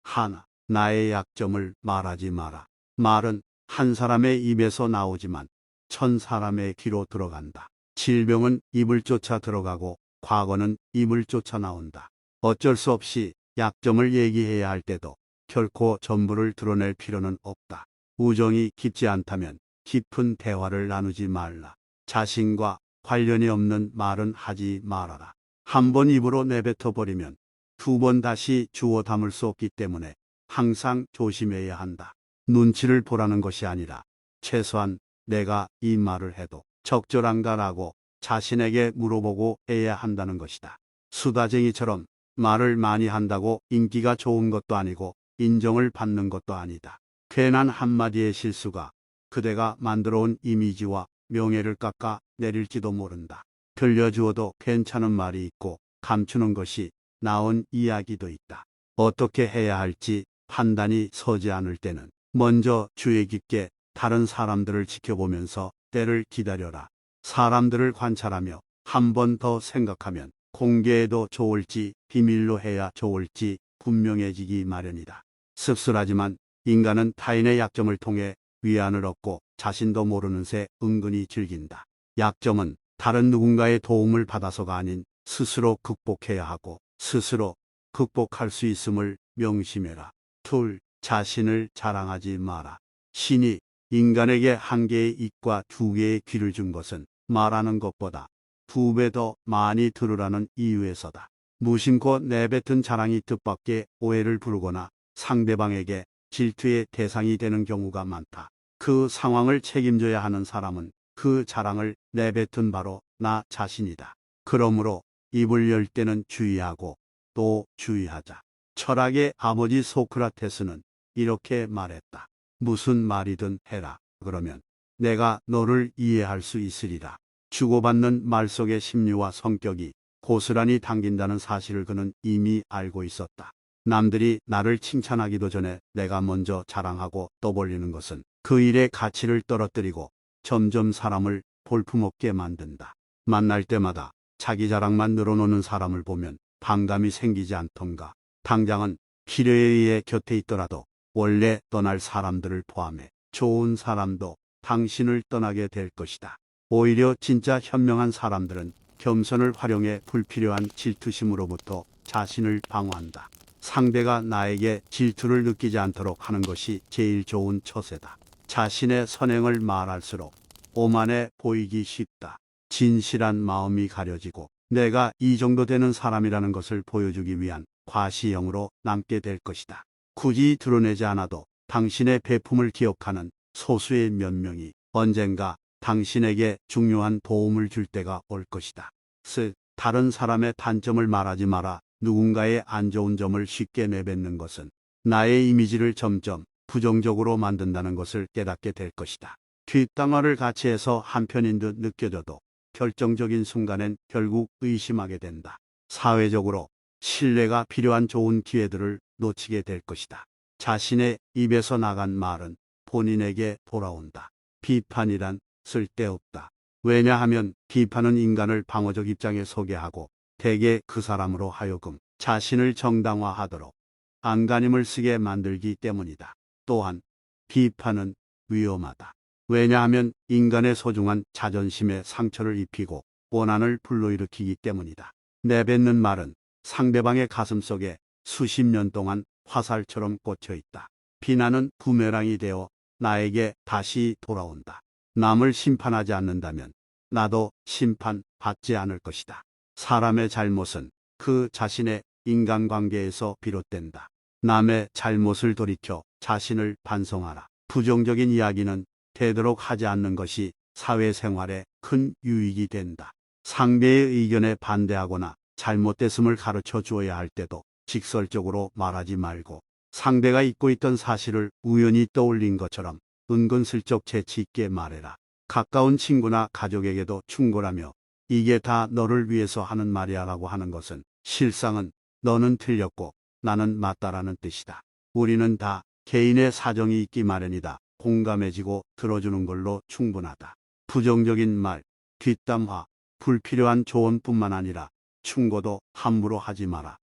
하나, 나의 약점을 말하지 마라. 말은 한 사람의 입에서 나오지만 천 사람의 귀로 들어간다. 질병은 입을 쫓아 들어가고 과거는 입을 쫓아 나온다. 어쩔 수 없이 약점을 얘기해야 할 때도 결코 전부를 드러낼 필요는 없다. 우정이 깊지 않다면 깊은 대화를 나누지 말라. 자신과 관련이 없는 말은 하지 말아라. 한 번 입으로 내뱉어 버리면 두 번 다시 주워 담을 수 없기 때문에 항상 조심해야 한다. 눈치를 보라는 것이 아니라 최소한 내가 이 말을 해도 적절한가라고 자신에게 물어보고 해야 한다는 것이다. 수다쟁이처럼 말을 많이 한다고 인기가 좋은 것도 아니고 인정을 받는 것도 아니다. 괜한 한마디의 실수가 그대가 만들어온 이미지와 명예를 깎아 내릴지도 모른다. 들려주어도 괜찮은 말이 있고 감추는 것이 나은 이야기도 있다. 어떻게 해야 할지 판단이 서지 않을 때는 먼저 주의 깊게 다른 사람들을 지켜보면서 때를 기다려라. 사람들을 관찰하며 한 번 더 생각하면 공개해도 좋을지 비밀로 해야 좋을지 분명해지기 마련이다. 씁쓸하지만 인간은 타인의 약점을 통해 위안을 얻고 자신도 모르는 새 은근히 즐긴다. 약점은 다른 누군가의 도움을 받아서가 아닌 스스로 극복해야 하고 스스로 극복할 수 있음을 명심해라. 둘, 자신을 자랑하지 마라. 신이 인간에게 한 개의 입과 두 개의 귀를 준 것은 말하는 것보다 두 배 더 많이 들으라는 이유에서다. 무심코 내뱉은 자랑이 뜻밖의 오해를 부르거나 상대방에게 질투의 대상이 되는 경우가 많다. 그 상황을 책임져야 하는 사람은 그 자랑을 내뱉은 바로 나 자신이다. 그러므로 입을 열 때는 주의하고 또 주의하자. 철학의 아버지 소크라테스는 이렇게 말했다. 무슨 말이든 해라. 그러면 내가 너를 이해할 수 있으리라. 주고받는 말 속의 심리와 성격이 고스란히 담긴다는 사실을 그는 이미 알고 있었다. 남들이 나를 칭찬하기도 전에 내가 먼저 자랑하고 떠벌리는 것은 그 일의 가치를 떨어뜨리고 점점 사람을 볼품없게 만든다. 만날 때마다 자기 자랑만 늘어놓는 사람을 보면 반감이 생기지 않던가. 당장은 필요에 의해 곁에 있더라도 원래 떠날 사람들을 포함해 좋은 사람도 당신을 떠나게 될 것이다. 오히려 진짜 현명한 사람들은 겸손을 활용해 불필요한 질투심으로부터 자신을 방어한다. 상대가 나에게 질투를 느끼지 않도록 하는 것이 제일 좋은 처세다. 자신의 선행을 말할수록 오만해 보이기 쉽다. 진실한 마음이 가려지고 내가 이 정도 되는 사람이라는 것을 보여주기 위한 과시형으로 남게 될 것이다. 굳이 드러내지 않아도 당신의 배품을 기억하는 소수의 몇 명이 언젠가 당신에게 중요한 도움을 줄 때가 올 것이다. 다른 사람의 단점을 말하지 마라. 누군가의 안 좋은 점을 쉽게 내뱉는 것은 나의 이미지를 점점 부정적으로 만든다는 것을 깨닫게 될 것이다. 뒷담화를 같이 해서 한편인 듯 느껴져도 결정적인 순간엔 결국 의심하게 된다. 사회적으로 신뢰가 필요한 좋은 기회들을 놓치게 될 것이다. 자신의 입에서 나간 말은 본인에게 돌아온다. 비판이란 쓸데없다. 왜냐하면 비판은 인간을 방어적 입장에 서게 하고 대개 그 사람으로 하여금 자신을 정당화하도록 안간힘을 쓰게 만들기 때문이다. 또한 비판은 위험하다. 왜냐하면 인간의 소중한 자존심에 상처를 입히고 원한을 불러일으키기 때문이다. 내뱉는 말은 상대방의 가슴속에 수십 년 동안 화살처럼 꽂혀 있다. 비난은 부메랑이 되어 나에게 다시 돌아온다. 남을 심판하지 않는다면 나도 심판받지 않을 것이다. 사람의 잘못은 그 자신의 인간관계에서 비롯된다. 남의 잘못을 돌이켜 자신을 반성하라. 부정적인 이야기는 되도록 하지 않는 것이 사회생활에 큰 유익이 된다. 상대의 의견에 반대하거나 잘못됐음을 가르쳐 주어야 할 때도 직설적으로 말하지 말고 상대가 잊고 있던 사실을 우연히 떠올린 것처럼 은근슬쩍 재치 있게 말해라. 가까운 친구나 가족에게도 충고라며 이게 다 너를 위해서 하는 말이야 라고 하는 것은 실상은 너는 틀렸고 나는 맞다라는 뜻이다. 우리는 다 개인의 사정이 있기 마련이다. 공감해지고 들어주는 걸로 충분하다. 부정적인 말, 뒷담화, 불필요한 조언뿐만 아니라 충고도 함부로 하지 마라.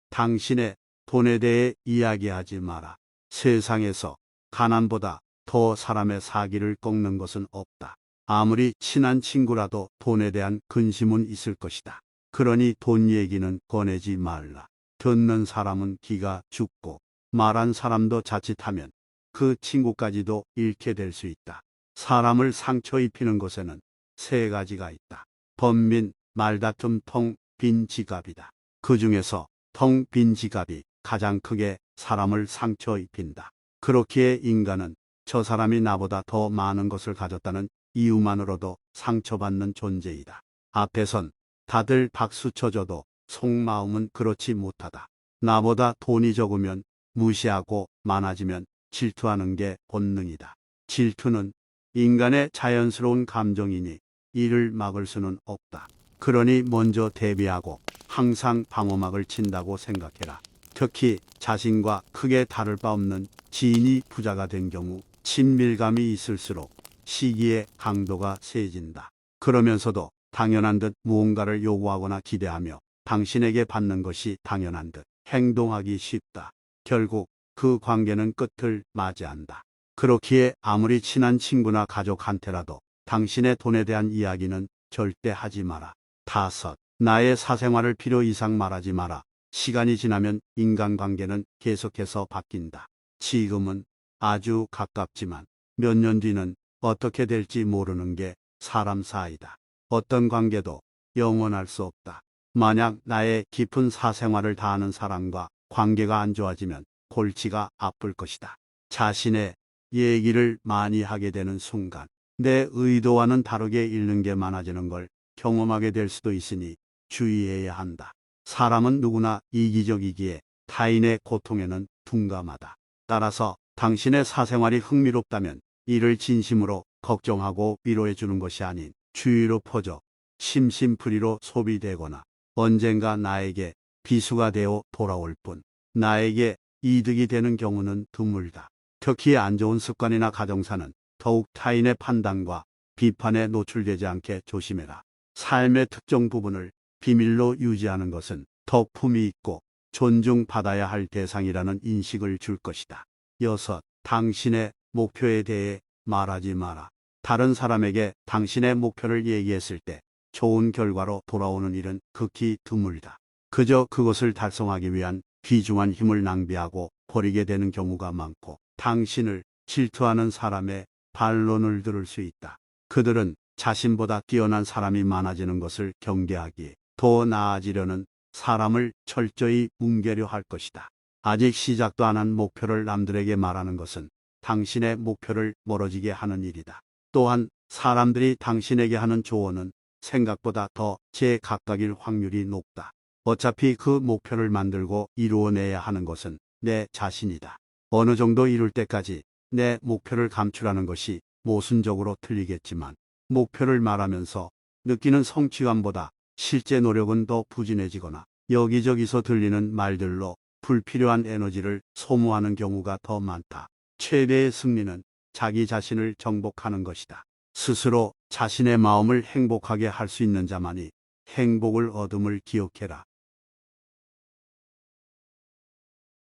당신의 돈에 대해 이야기하지 마라. 세상에서 가난보다 더 사람의 사기를 꺾는 것은 없다. 아무리 친한 친구라도 돈에 대한 근심은 있을 것이다. 그러니 돈 얘기는 꺼내지 말라. 듣는 사람은 기가 죽고 말한 사람도 자칫하면 그 친구까지도 잃게 될 수 있다. 사람을 상처 입히는 것에는 세 가지가 있다. 번민, 말다툼, 텅 빈 지갑이다. 그 중에서 텅 빈 지갑이 가장 크게 사람을 상처 입힌다. 그렇기에 인간은 저 사람이 나보다 더 많은 것을 가졌다는 이유만으로도 상처받는 존재이다. 앞에선 다들 박수 쳐줘도 속마음은 그렇지 못하다. 나보다 돈이 적으면 무시하고 많아지면 질투하는 게 본능이다. 질투는 인간의 자연스러운 감정이니 이를 막을 수는 없다. 그러니 먼저 대비하고 항상 방어막을 친다고 생각해라. 특히 자신과 크게 다를 바 없는 지인이 부자가 된 경우 친밀감이 있을수록 시기의 강도가 세진다. 그러면서도 당연한 듯 무언가를 요구하거나 기대하며 당신에게 받는 것이 당연한 듯 행동하기 쉽다. 결국 그 관계는 끝을 맞이한다. 그렇기에 아무리 친한 친구나 가족한테라도 당신의 돈에 대한 이야기는 절대 하지 마라. 5. 나의 사생활을 필요 이상 말하지 마라. 시간이 지나면 인간관계는 계속해서 바뀐다. 지금은 아주 가깝지만 몇 년 뒤는 어떻게 될지 모르는 게 사람 사이다. 어떤 관계도 영원할 수 없다. 만약 나의 깊은 사생활을 다 아는 사람과 관계가 안 좋아지면 골치가 아플 것이다. 자신의 얘기를 많이 하게 되는 순간 내 의도와는 다르게 읽는 게 많아지는 걸 경험하게 될 수도 있으니 주의해야 한다. 사람은 누구나 이기적이기에 타인의 고통에는 둔감하다. 따라서 당신의 사생활이 흥미롭다면 이를 진심으로 걱정하고 위로해 주는 것이 아닌 주위로 퍼져 심심풀이로 소비되거나 언젠가 나에게 비수가 되어 돌아올 뿐 나에게 이득이 되는 경우는 드물다. 특히 안 좋은 습관이나 가정사는 더욱 타인의 판단과 비판에 노출되지 않게 조심해라. 삶의 특정 부분을 비밀로 유지하는 것은 더 품위 있고 존중받아야 할 대상이라는 인식을 줄 것이다. 6. 당신의 목표에 대해 말하지 마라. 다른 사람에게 당신의 목표를 얘기했을 때 좋은 결과로 돌아오는 일은 극히 드물다. 그저 그것을 달성하기 위한 귀중한 힘을 낭비하고 버리게 되는 경우가 많고 당신을 질투하는 사람의 반론을 들을 수 있다. 그들은 자신보다 뛰어난 사람이 많아지는 것을 경계하기에 더 나아지려는 사람을 철저히 뭉개려 할 것이다. 아직 시작도 안 한 목표를 남들에게 말하는 것은 당신의 목표를 멀어지게 하는 일이다. 또한 사람들이 당신에게 하는 조언은 생각보다 더 제각각일 확률이 높다. 어차피 그 목표를 만들고 이루어내야 하는 것은 내 자신이다. 어느 정도 이룰 때까지 내 목표를 감추라는 것이 모순적으로 틀리겠지만 목표를 말하면서 느끼는 성취감보다 실제 노력은 더 부진해지거나 여기저기서 들리는 말들로 불필요한 에너지를 소모하는 경우가 더 많다. 최대의 승리는 자기 자신을 정복하는 것이다. 스스로 자신의 마음을 행복하게 할 수 있는 자만이 행복을 얻음을 기억해라.